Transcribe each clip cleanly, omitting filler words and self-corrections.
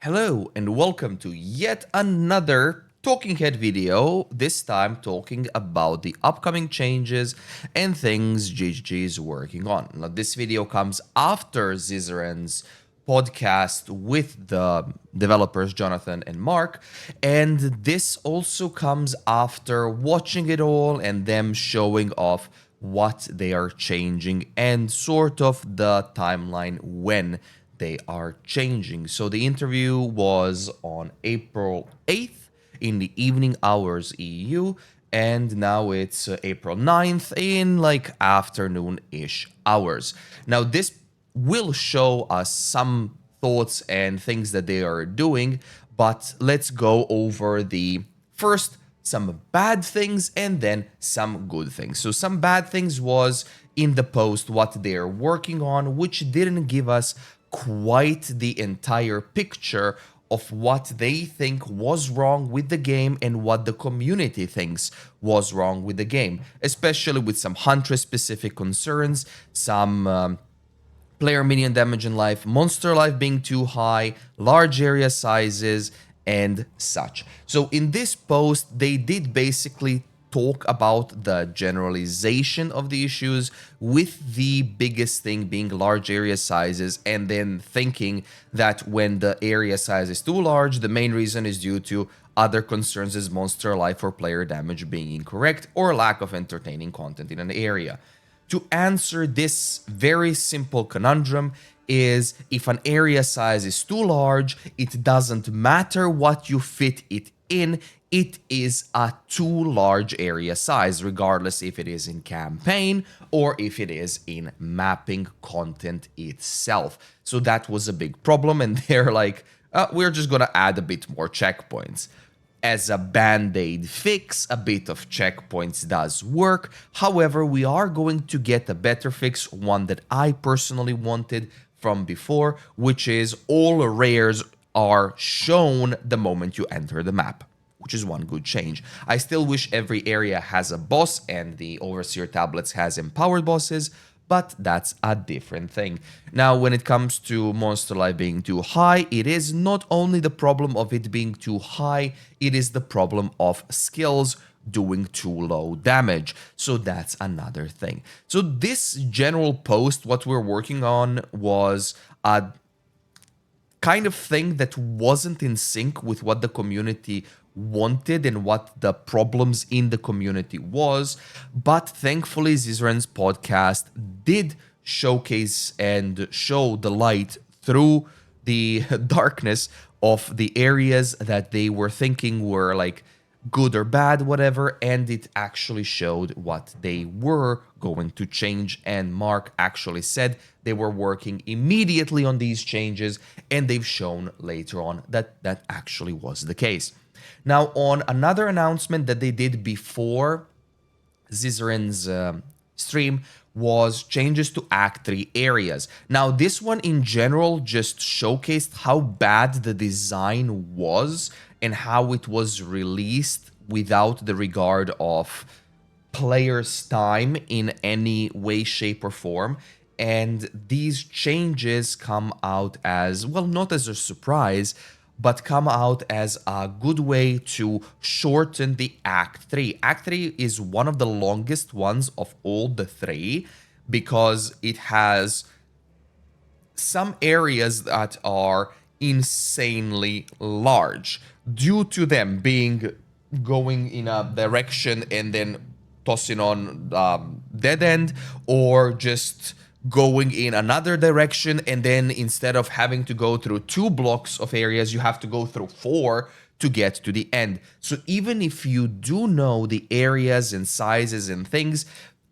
Hello and welcome to yet another Talking Head video, this time talking about the upcoming changes and things GGG is working on. Now this video comes after Zizaren's podcast with the developers Jonathan and Mark, and this also comes after watching it all and them showing off what they are changing and sort of the timeline when they are changing. So the interview was on April 8th in the evening hours EU, and now it's April 9th in like afternoon-ish hours. Now this will show us some thoughts and things that they are doing, but let's go over the first some bad things and then some good things. So some bad things was in the post what they're working on, which didn't give us quite the entire picture of what they think was wrong with the game and what the community thinks was wrong with the game, especially with some Huntress specific concerns, some player minion damage in life, monster life being too high, large area sizes, and such. So in this post, they did basically talk about the generalization of the issues, with the biggest thing being large area sizes, and then thinking that when the area size is too large, the main reason is due to other concerns as monster life or player damage being incorrect or lack of entertaining content in an area. To answer this very simple conundrum is if an area size is too large, it doesn't matter what you fit it in, it is a too large area size, regardless if it is in campaign or if it is in mapping content itself. So that was a big problem, and they're like, we're just gonna add a bit more checkpoints. As a band-aid fix, a bit of checkpoints does work. However, we are going to get a better fix, one that I personally wanted from before, which is all rares are shown the moment you enter the map, which is one good change. I still wish every area has a boss and the Overseer tablets has empowered bosses, but that's a different thing. Now, when it comes to monster life being too high, it is not only the problem of it being too high, it is the problem of skills doing too low damage. So that's another thing. So this general post, what we're working on was a kind of thing that wasn't in sync with what the community wanted and what the problems in the community was. But thankfully, Zizaren's podcast did showcase and show the light through the darkness of the areas that they were thinking were like good or bad, whatever, and it actually showed what they were going to change. And Mark actually said they were working immediately on these changes, and they've shown later on that that actually was the case. Now, on another announcement that they did before Zizaren's stream was changes to Act 3 areas. Now, this one in general just showcased how bad the design was and how it was released without the regard of players' time in any way, shape, or form. And these changes come out as, well, not as a surprise, but come out as a good way to shorten the Act 3. Act 3 is one of the longest ones of all the three because it has some areas that are insanely large due to them being going in a direction and then tossing on dead end, or just going in another direction and then instead of having to go through 2 blocks of areas, you have to go through 4 to get to the end. So even if you do know the areas and sizes and things,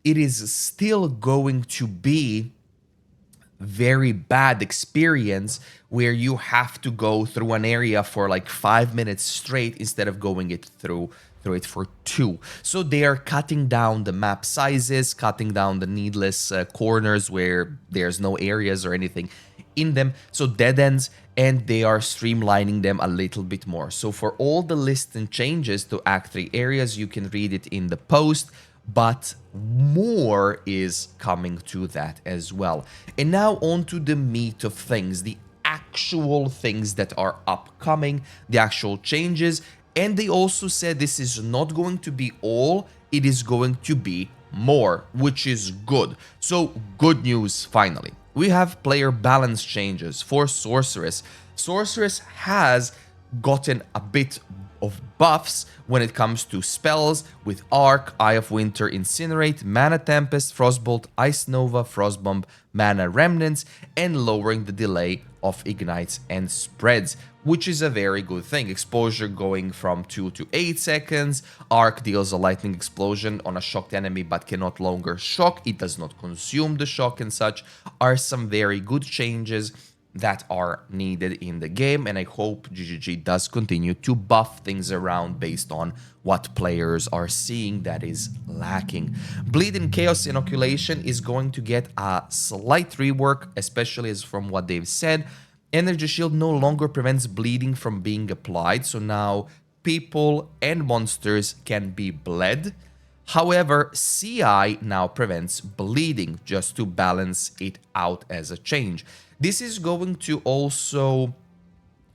it is still going to be very bad experience where you have to go through an area for like 5 minutes straight instead of going it through it for 2. So they are cutting down the map sizes, cutting down the needless corners where there's no areas or anything in them, so dead ends, and they are streamlining them a little bit more. So for all the lists and changes to Act 3 areas, you can read it in the post, but more is coming to that as well. And now on to the meat of things, the actual things that are upcoming, the actual changes. And they also said this is not going to be all, it is going to be more, which is good. So good news finally. We have player balance changes for Sorceress. Sorceress has gotten a bit of buffs when it comes to spells with Arc, Eye of Winter, Incinerate, Mana Tempest, Frostbolt, Ice Nova, Frostbomb, Mana Remnants, and lowering the delay of ignites and spreads, which is a very good thing. Exposure going from 2 to 8 seconds. Arc deals a lightning explosion on a shocked enemy but cannot longer shock. It does not consume the shock and such. Are some very good changes that are needed in the game, and I hope GGG does continue to buff things around based on what players are seeing that is lacking. Bleed and Chaos Inoculation is going to get a slight rework, especially as from what they've said. Energy Shield no longer prevents bleeding from being applied, so now people and monsters can be bled. However, CI now prevents bleeding, just to balance it out as a change. This is going to also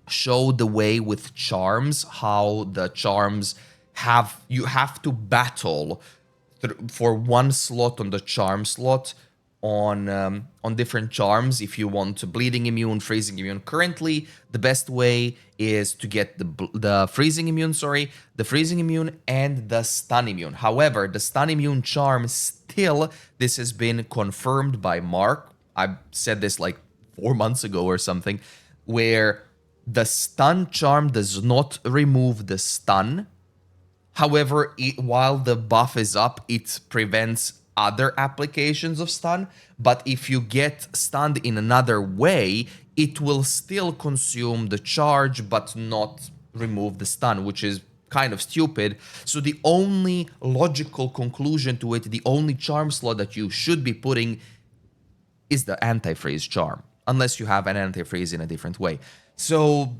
show the way with charms, how the charms you have to battle for one slot on the charm slot on different charms if you want bleeding immune, freezing immune. Currently, the best way is to get the freezing immune, the freezing immune and the stun immune. However, the stun immune charm still, this has been confirmed by Mark. I said this like 4 months ago or something, where the stun charm does not remove the stun. However, while the buff is up, it prevents other applications of stun. But if you get stunned in another way, it will still consume the charge but not remove the stun, which is kind of stupid. So the only logical conclusion to it, the only charm slot that you should be putting is the anti-freeze charm, unless you have an anti-freeze in a different way. So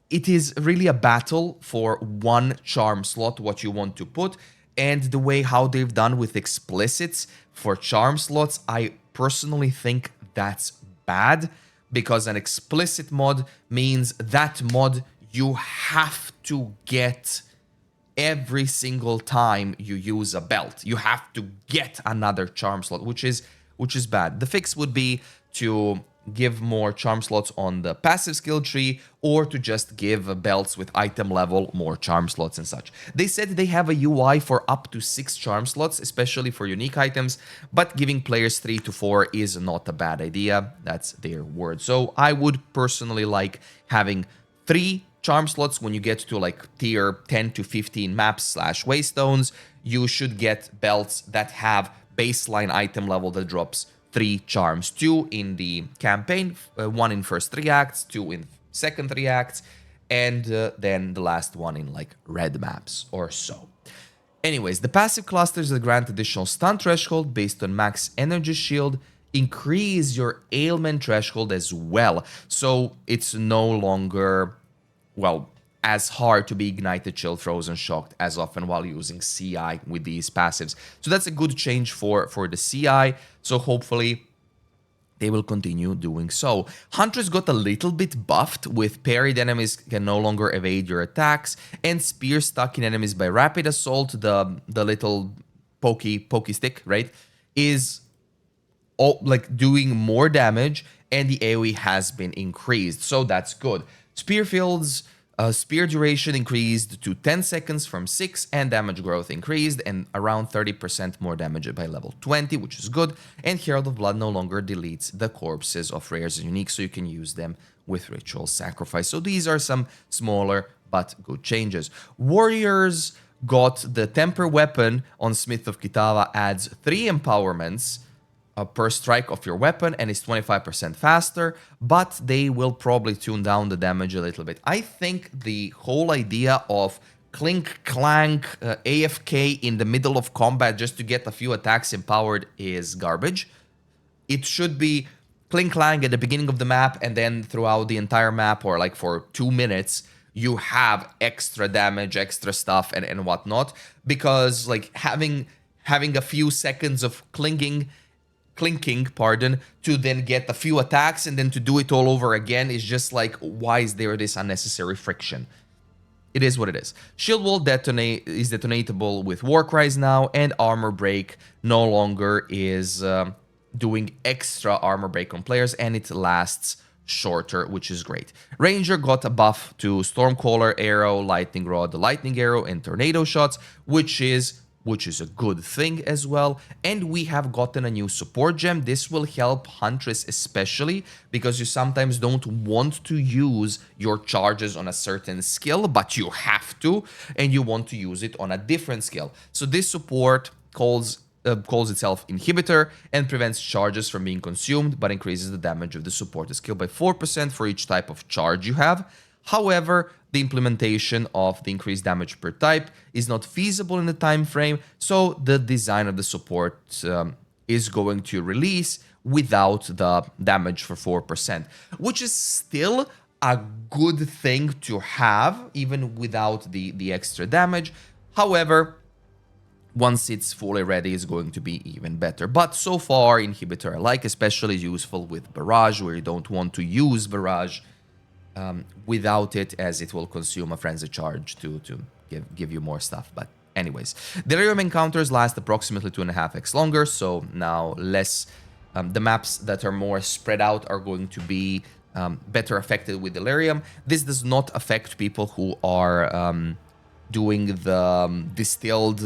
it is really a battle for one charm slot, what you want to put. And the way how they've done with explicits for charm slots, I personally think that's bad, because an explicit mod means that mod you have to get every single time you use a belt. You have to get another charm slot, which is bad. The fix would be to give more charm slots on the passive skill tree, or to just give belts with item level more charm slots and such. They said they have a UI for up to 6 charm slots, especially for unique items, but giving players 3 to 4 is not a bad idea. That's their word. So I would personally like having 3 charm slots when you get to like tier 10 to 15 maps / waystones. You should get belts that have baseline item level that drops 3 charms, 2 in the campaign, 1 in first 3 acts, 2 in second 3 acts, and then the last one in like red maps or so. Anyways, the passive clusters that grant additional stun threshold based on max energy shield increase your ailment threshold as well. So it's no longer, well, as hard to be ignited, chilled, frozen, shocked as often while using CI with these passives. So that's a good change for the CI. So hopefully they will continue doing so. Hunters got a little bit buffed, with parried enemies can no longer evade your attacks, and spear stuck in enemies by rapid assault, the little pokey stick, right, is like doing more damage, and the AoE has been increased. So that's good. Spear fields, spear duration increased to 10 seconds from 6, and damage growth increased, and around 30% more damage by level 20, which is good. And Herald of Blood no longer deletes the corpses of rares and unique, so you can use them with ritual sacrifice. So these are some smaller but good changes. Warriors got the temper weapon on Smith of Kitava, adds 3 empowerments per strike of your weapon, and is 25% faster, but they will probably tune down the damage a little bit. I think the whole idea of clink clank AFK in the middle of combat just to get a few attacks empowered is garbage. It should be clink clank at the beginning of the map, and then throughout the entire map, or like for 2 minutes, you have extra damage, extra stuff, and whatnot, because like having a few seconds of clinking clinking, pardon, to then get a few attacks and then to do it all over again is just like, why is there this unnecessary friction? It is what it is. Shield Wall is detonatable with Warcries now, and Armor Break no longer is doing extra Armor Break on players, and it lasts shorter, which is great. Ranger got a buff to Stormcaller Arrow, Lightning Rod, Lightning Arrow, and Tornado Shots, which is a good thing as well. And we have gotten a new support gem. This will help Huntress especially because you sometimes don't want to use your charges on a certain skill, but you have to, and you want to use it on a different skill. So this support calls itself Inhibitor and prevents charges from being consumed, but increases the damage of the supported skill by 4% for each type of charge you have. However, the implementation of the increased damage per type is not feasible in the time frame, so the design of the support is going to release without the damage for 4%, which is still a good thing to have, even without the extra damage. However, once it's fully ready, it's going to be even better. But so far, Inhibitor I like, especially useful with Barrage, where you don't want to use Barrage without it, as it will consume a Frenzy Charge to give you more stuff. But anyways, Delirium encounters last approximately 2.5x longer, so now less... the maps that are more spread out are going to be better affected with Delirium. This does not affect people who are doing the distilled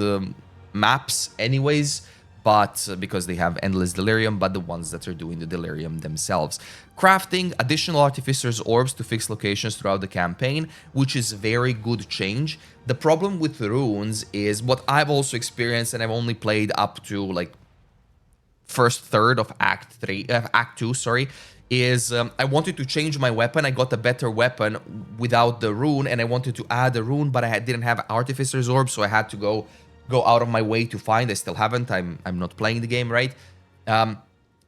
maps anyways, but because they have endless Delirium, but the ones that are doing the Delirium themselves. Crafting additional Artificer's Orbs to fix locations throughout the campaign, which is a very good change. The problem with runes is what I've also experienced, and I've only played up to like first third of Act 2, sorry, is I wanted to change my weapon. I got a better weapon without the rune, and I wanted to add a rune, but I didn't have Artificer's Orb, so I had to go out of my way to find. I still haven't. I'm not playing the game, right?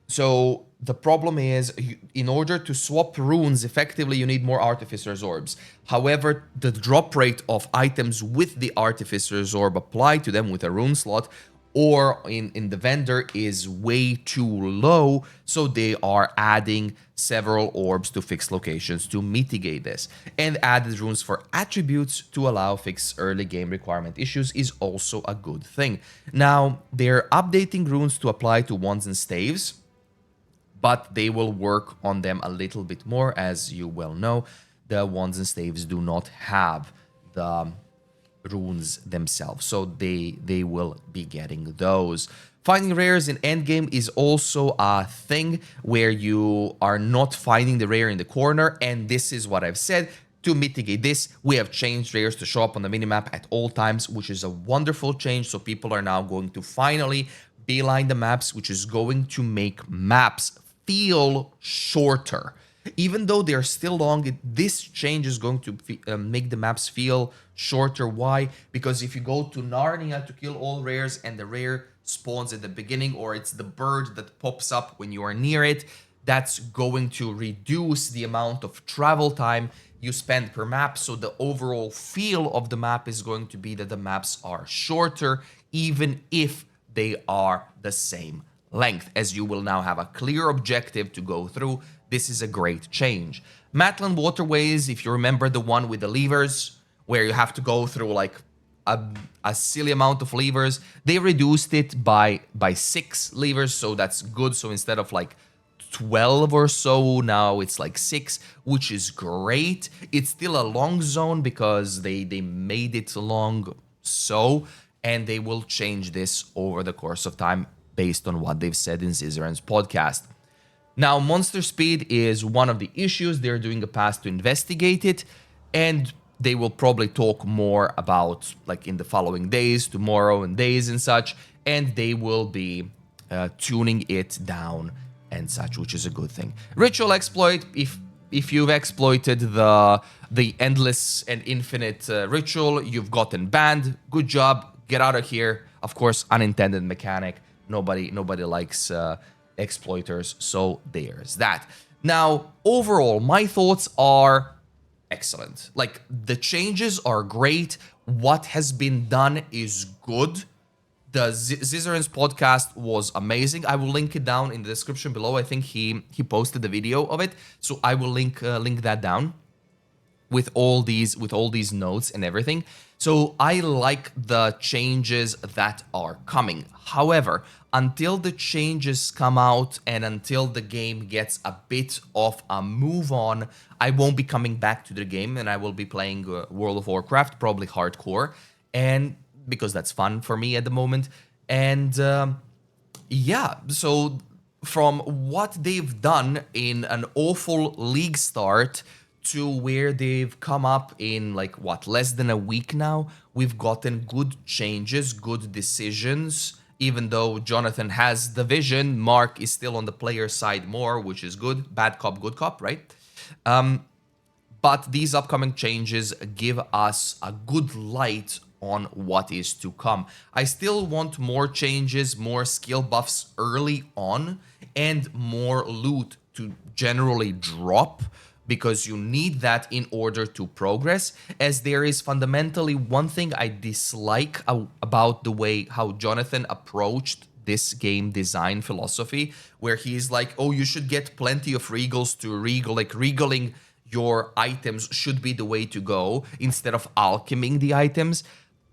So the problem is, in order to swap runes effectively, you need more Artificer's Orbs. However, the drop rate of items with the Artificer's Orb applied to them with a rune slot or in the vendor is way too low, so they are adding several orbs to fix locations to mitigate this. And added runes for attributes to allow fix early game requirement issues is also a good thing. Now, they're updating runes to apply to wands and staves, but they will work on them a little bit more. As you well know, the wands and staves do not have the runes themselves, so they will be getting those. Finding rares in endgame is also a thing where you are not finding the rare in the corner, and this is what I've said. To mitigate this, we have changed rares to show up on the minimap at all times, which is a wonderful change. So people are now going to finally beeline the maps, which is going to make maps feel shorter. Even though they're still long, this change is going to make the maps feel shorter. Why? Because if you go to Narnia to kill all rares and the rare spawns at the beginning, or it's the bird that pops up when you are near it, that's going to reduce the amount of travel time you spend per map. So the overall feel of the map is going to be that the maps are shorter, even if they are the same length, as you will now have a clear objective to go through. This is a great change. Matland Waterways, if you remember the one with the levers, where you have to go through like a silly amount of levers, they reduced it by 6 levers, so that's good. So instead of like 12 or so, now it's like 6, which is great. It's still a long zone because they made it long, so, and they will change this over the course of time based on what they've said in Zizaran's podcast. Now, monster speed is one of the issues. They're doing a pass to investigate it, and they will probably talk more about, like, in the following days, tomorrow and days and such, and they will be tuning it down and such, which is a good thing. Ritual exploit, if you've exploited the endless and infinite ritual, you've gotten banned. Good job, get out of here. Of course, unintended mechanic. Nobody likes exploiters, so there's that. Now, overall, my thoughts are excellent. Like, the changes are great. What has been done is good, The Zizarin's podcast was amazing. I will link it down in the description below. I think he posted the video of it, so I will link that down with all these notes and everything. So I like the changes that are coming. However, until the changes come out and until the game gets a bit of a move on, I won't be coming back to the game, and I will be playing World of Warcraft, probably hardcore, and because that's fun for me at the moment. And yeah, so from what they've done in an awful league start to where they've come up in like what, less than a week now, we've gotten good changes, good decisions. Even though Jonathan has the vision, Mark is still on the player side more, which is good. Bad cop, good cop, right? But these upcoming changes give us a good light on what is to come. I still want more changes, more skill buffs early on, and more loot to generally drop, because you need that in order to progress, as there is fundamentally one thing I dislike about the way how Jonathan approached this game design philosophy, where he's like, oh, you should get plenty of regals to regal, like regaling your items should be the way to go instead of alcheming the items.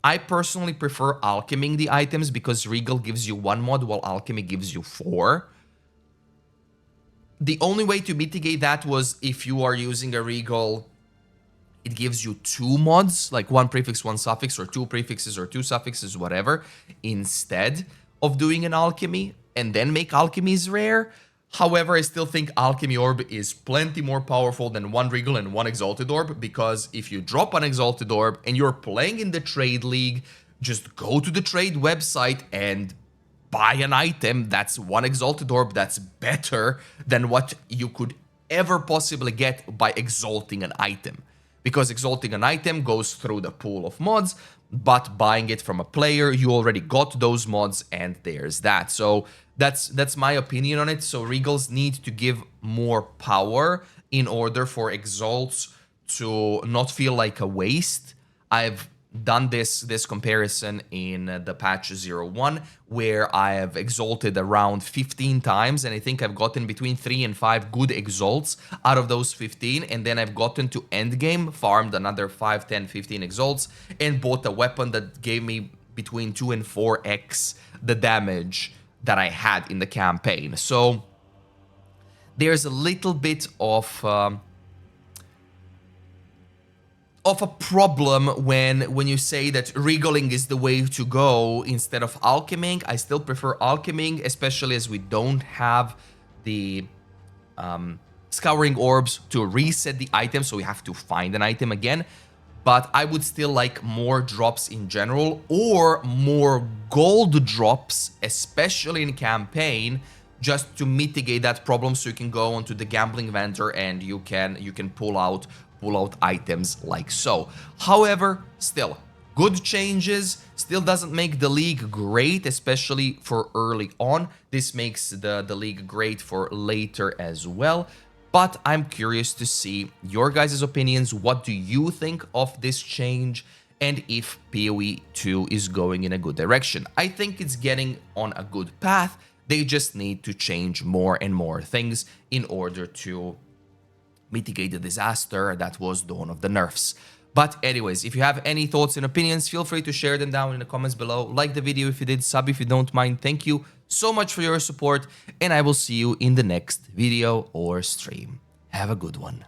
I personally prefer alcheming the items because regal gives you 1 mod while alchemy gives you 4. The only way to mitigate that was if you are using a regal, it gives you 2 mods, like 1 prefix, 1 suffix, or 2 prefixes or 2 suffixes, whatever, instead of doing an alchemy, and then make alchemies rare. However, I still think Alchemy Orb is plenty more powerful than 1 Regal and 1 Exalted Orb, because if you drop an Exalted Orb and you're playing in the Trade League, just go to the trade website and buy an item that's 1 Exalted Orb that's better than what you could ever possibly get by exalting an item. Because exalting an item goes through the pool of mods, but buying it from a player, you already got those mods, and there's that. So that's my opinion on it. So regals need to give more power in order for exalts to not feel like a waste. I've done this comparison in the patch 01, where I have exalted around 15 times, and I think I've gotten between 3 and 5 good exalts out of those 15, and then I've gotten to endgame, farmed another 5, 10, 15 exalts, and bought a weapon that gave me between 2 and 4x the damage that I had in the campaign. So there's a little bit of a problem when you say that regaling is the way to go instead of alcheming. I still prefer alcheming, especially as we don't have the scouring orbs to reset the item, so we have to find an item again. But I would still like more drops in general, or more gold drops, especially in campaign, just to mitigate that problem, so you can go onto the gambling vendor and you can pull out items like so. However, still, good changes. Still doesn't make the league great, especially for early on. This makes the league great for later as well. But I'm curious to see your guys' opinions. What do you think of this change? And if PoE 2 is going in a good direction? I think it's getting on a good path. They just need to change more and more things in order to mitigate the disaster that was Dawn of the Nerfs. But anyways, if you have any thoughts and opinions, feel free to share them down in the comments below. Like the video if you did, sub if you don't mind. Thank you so much for your support, and I will see you in the next video or stream. Have a good one.